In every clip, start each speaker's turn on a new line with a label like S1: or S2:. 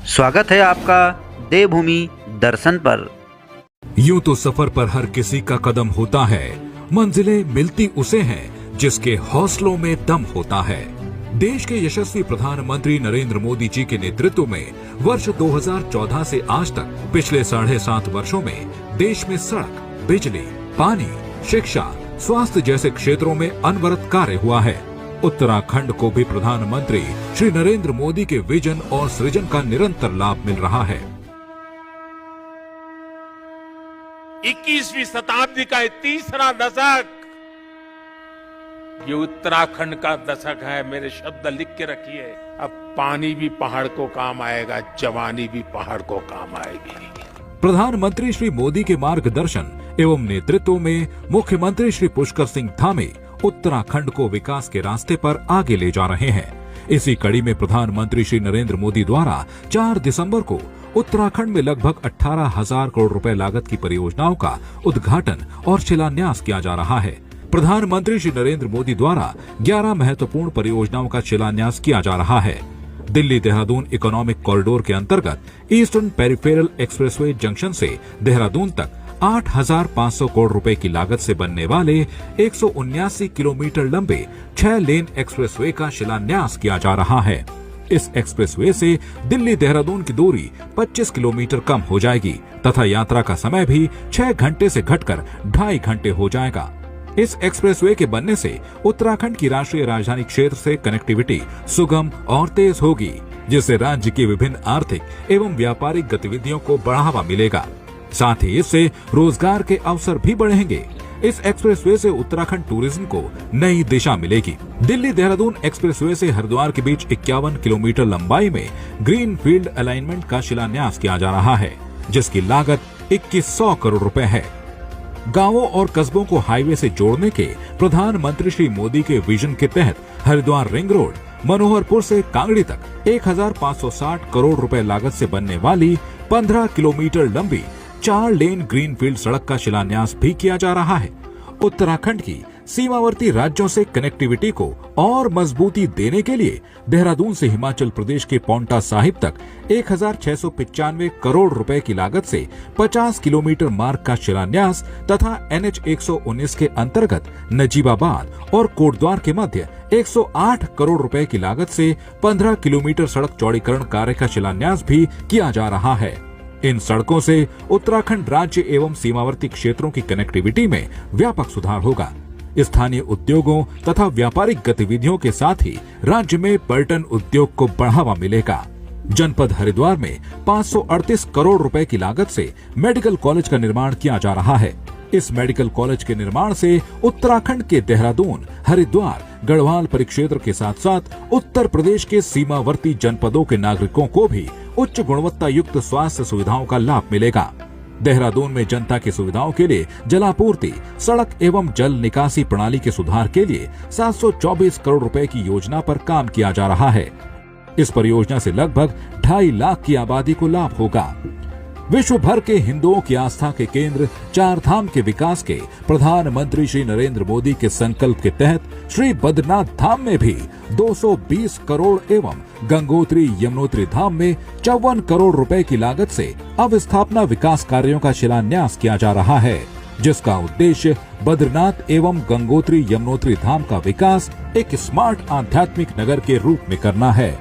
S1: स्वागत है आपका देवभूमि दर्शन पर।
S2: यूं तो सफर पर हर किसी का कदम होता है, मंजिलें मिलती उसे हैं जिसके हौसलों में दम होता है। देश के यशस्वी प्रधानमंत्री नरेंद्र मोदी जी के नेतृत्व में वर्ष 2014 से आज तक पिछले 7.5 वर्षों में देश में सड़क, बिजली, पानी, शिक्षा, स्वास्थ्य जैसे क्षेत्रों में अनवरत कार्य हुआ है। उत्तराखंड को भी प्रधानमंत्री श्री नरेंद्र मोदी के विजन और सृजन का निरंतर लाभ मिल रहा है।
S3: 21वीं शताब्दी का तीसरा दशक ये उत्तराखंड का दशक है। मेरे शब्द लिख के रखिए। अब पानी भी पहाड़ को काम आएगा, जवानी भी पहाड़ को काम आएगी।
S2: प्रधानमंत्री श्री मोदी के मार्गदर्शन एवं नेतृत्व में मुख्यमंत्री श्री पुष्कर सिंह धामी उत्तराखंड को विकास के रास्ते पर आगे ले जा रहे हैं। इसी कड़ी में प्रधानमंत्री श्री नरेंद्र मोदी द्वारा 4 दिसंबर को उत्तराखंड में लगभग 18,000 करोड़ रुपए लागत की परियोजनाओं का उद्घाटन और शिलान्यास किया जा रहा है। प्रधानमंत्री श्री नरेंद्र मोदी द्वारा 11 महत्वपूर्ण परियोजनाओं का शिलान्यास किया जा रहा है। दिल्ली देहरादून इकोनॉमिक कॉरिडोर के अंतर्गत ईस्टर्न पेरिफेरल एक्सप्रेसवे जंक्शन से देहरादून तक 8,500 करोड़ रुपए की लागत से बनने वाले 179 किलोमीटर लंबे 6 लेन एक्सप्रेसवे का शिलान्यास किया जा रहा है। इस एक्सप्रेसवे से दिल्ली देहरादून की दूरी 25 किलोमीटर कम हो जाएगी तथा यात्रा का समय भी 6 घंटे से घटकर 2.5 घंटे हो जाएगा। इस एक्सप्रेसवे के बनने से उत्तराखंड की राष्ट्रीय राजधानी क्षेत्र से कनेक्टिविटी सुगम और तेज होगी, जिससे राज्य की विभिन्न आर्थिक एवं व्यापारिक गतिविधियों को बढ़ावा मिलेगा। साथ ही इससे रोजगार के अवसर भी बढ़ेंगे। इस एक्सप्रेसवे से उत्तराखंड टूरिज्म को नई दिशा मिलेगी। दिल्ली देहरादून एक्सप्रेसवे से हरिद्वार के बीच 51 किलोमीटर लंबाई में ग्रीन फील्ड अलाइनमेंट का शिलान्यास किया जा रहा है, जिसकी लागत 2100 करोड़ रुपए है। गांवों और कस्बों को हाईवे से जोड़ने के प्रधानमंत्री श्री मोदी के विजन के तहत हरिद्वार रिंग रोड, मनोहरपुर से कांगड़ी तक 1,560 करोड़ रुपए लागत से बनने वाली 15 किलोमीटर लंबी 4 लेन ग्रीनफील्ड सड़क का शिलान्यास भी किया जा रहा है। उत्तराखंड की सीमावर्ती राज्यों से कनेक्टिविटी को और मजबूती देने के लिए देहरादून से हिमाचल प्रदेश के पांवटा साहिब तक 1,695 करोड़ रुपए की लागत से 50 किलोमीटर मार्ग का शिलान्यास तथा NH 119 के अंतर्गत नजीबाबाद और कोटद्वार के मध्य 108 करोड़ रुपए की लागत से 15 किलोमीटर सड़क चौड़ीकरण कार्य का शिलान्यास भी किया जा रहा है। इन सड़कों से उत्तराखंड राज्य एवं सीमावर्ती क्षेत्रों की कनेक्टिविटी में व्यापक सुधार होगा। स्थानीय उद्योगों तथा व्यापारिक गतिविधियों के साथ ही राज्य में पर्यटन उद्योग को बढ़ावा मिलेगा। जनपद हरिद्वार में 538 करोड़ रुपए की लागत से मेडिकल कॉलेज का निर्माण किया जा रहा है। इस मेडिकल कॉलेज के निर्माण से उत्तराखंड के देहरादून, हरिद्वार, गढ़वाल परिक्षेत्र के साथ साथ उत्तर प्रदेश के सीमावर्ती जनपदों के नागरिकों को भी उच्च गुणवत्ता युक्त स्वास्थ्य सुविधाओं का लाभ मिलेगा। देहरादून में जनता की सुविधाओं के लिए जलापूर्ति, सड़क एवं जल निकासी प्रणाली के सुधार के लिए 724 करोड़ रुपए की योजना पर काम किया जा रहा है। इस परियोजना से लगभग 2.5 लाख की आबादी को लाभ होगा। विश्व भर के हिंदुओं की आस्था के केंद्र 4 धाम के विकास के प्रधानमंत्री श्री नरेंद्र मोदी के संकल्प के तहत श्री बद्रीनाथ धाम में भी 220 करोड़ एवं गंगोत्री यमुनोत्री धाम में 54 करोड़ रुपए की लागत से अवस्थापना विकास कार्यों का शिलान्यास किया जा रहा है, जिसका उद्देश्य बद्रीनाथ एवं गंगोत्री यमुनोत्री धाम का विकास एक स्मार्ट आध्यात्मिक नगर के रूप में करना है।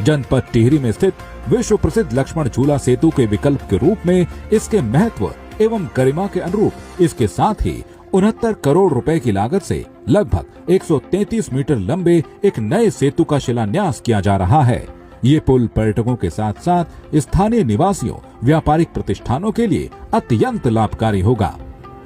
S2: जनपद टिहरी में स्थित विश्व प्रसिद्ध लक्ष्मण झूला सेतु के विकल्प के रूप में इसके महत्व एवं गरिमा के अनुरूप इसके साथ ही 69 करोड़ रुपए की लागत से लगभग 133 मीटर लंबे एक नए सेतु का शिलान्यास किया जा रहा है। ये पुल पर्यटकों के साथ साथ स्थानीय निवासियों, व्यापारिक प्रतिष्ठानों के लिए अत्यंत लाभकारी होगा।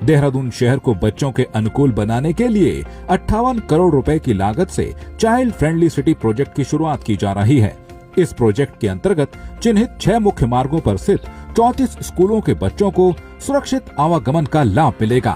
S2: देहरादून शहर को बच्चों के अनुकूल बनाने के लिए 58 करोड़ रुपए की लागत से चाइल्ड फ्रेंडली सिटी प्रोजेक्ट की शुरुआत की जा रही है। इस प्रोजेक्ट के अंतर्गत चिन्हित 6 मुख्य मार्गों पर स्थित 34 स्कूलों के बच्चों को सुरक्षित आवागमन का लाभ मिलेगा।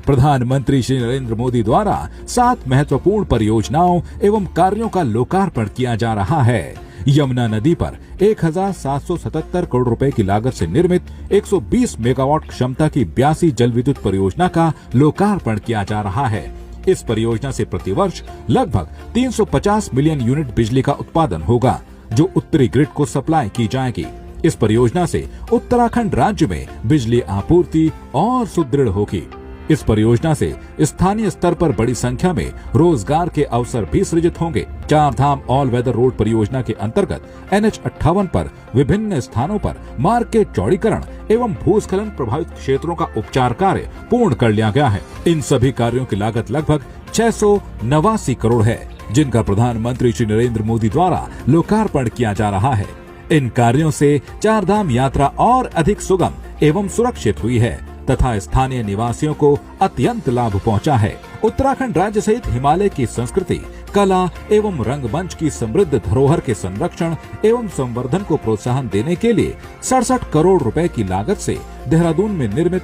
S2: प्रधानमंत्री श्री नरेंद्र मोदी द्वारा 7 महत्वपूर्ण परियोजनाओं एवं कार्यों का लोकार्पण किया जा रहा है। यमुना नदी पर 1,777 करोड़ रुपए की लागत से निर्मित 120 मेगावाट क्षमता की 82 जल विद्युत परियोजना का लोकार्पण किया जा रहा है। इस परियोजना से प्रतिवर्ष लगभग 350 मिलियन यूनिट बिजली का उत्पादन होगा, जो उत्तरी ग्रिड को सप्लाई की जाएगी। इस परियोजना से उत्तराखंड राज्य में बिजली आपूर्ति और सुदृढ़ होगी। इस परियोजना से स्थानीय स्तर पर बड़ी संख्या में रोजगार के अवसर भी सृजित होंगे। चार धाम ऑल वेदर रोड परियोजना के अंतर्गत NH58 पर विभिन्न स्थानों पर मार्ग के चौड़ीकरण एवं भूस्खलन प्रभावित क्षेत्रों का उपचार कार्य पूर्ण कर लिया गया है। इन सभी कार्यों की लागत लगभग 689 करोड़ है, जिनका प्रधानमंत्री श्री नरेंद्र मोदी द्वारा लोकार्पण किया जा रहा है। इन कार्यों से चार धाम यात्रा और अधिक सुगम एवं सुरक्षित हुई है तथा स्थानीय निवासियों को अत्यंत लाभ पहुंचा है। उत्तराखंड राज्य सहित हिमालय की संस्कृति, कला एवं रंगमंच की समृद्ध धरोहर के संरक्षण एवं संवर्धन को प्रोत्साहन देने के लिए 67 करोड़ रुपए की लागत से देहरादून में निर्मित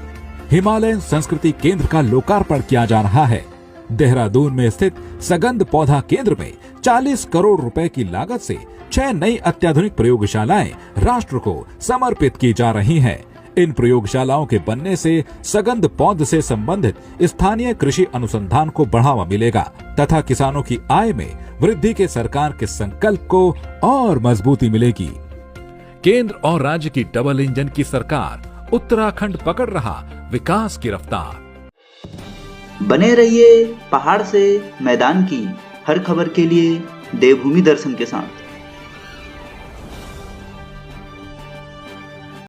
S2: हिमालयन संस्कृति केंद्र का लोकार्पण किया जा रहा है। देहरादून में स्थित सगंध पौधा केंद्र में 40 करोड़ रुपए की लागत से 6 नई अत्याधुनिक प्रयोगशालाएं राष्ट्र को समर्पित की जा रही हैं। इन प्रयोगशालाओं के बनने से सगंध पौध से संबंधित स्थानीय कृषि अनुसंधान को बढ़ावा मिलेगा तथा किसानों की आय में वृद्धि के सरकार के संकल्प को और मजबूती मिलेगी। केंद्र और राज्य की डबल इंजन की सरकार उत्तराखंड पकड़ रहा विकास की रफ्तार।
S4: बने रहिए पहाड़ से मैदान की हर खबर के लिए देवभूमि दर्शन के साथ।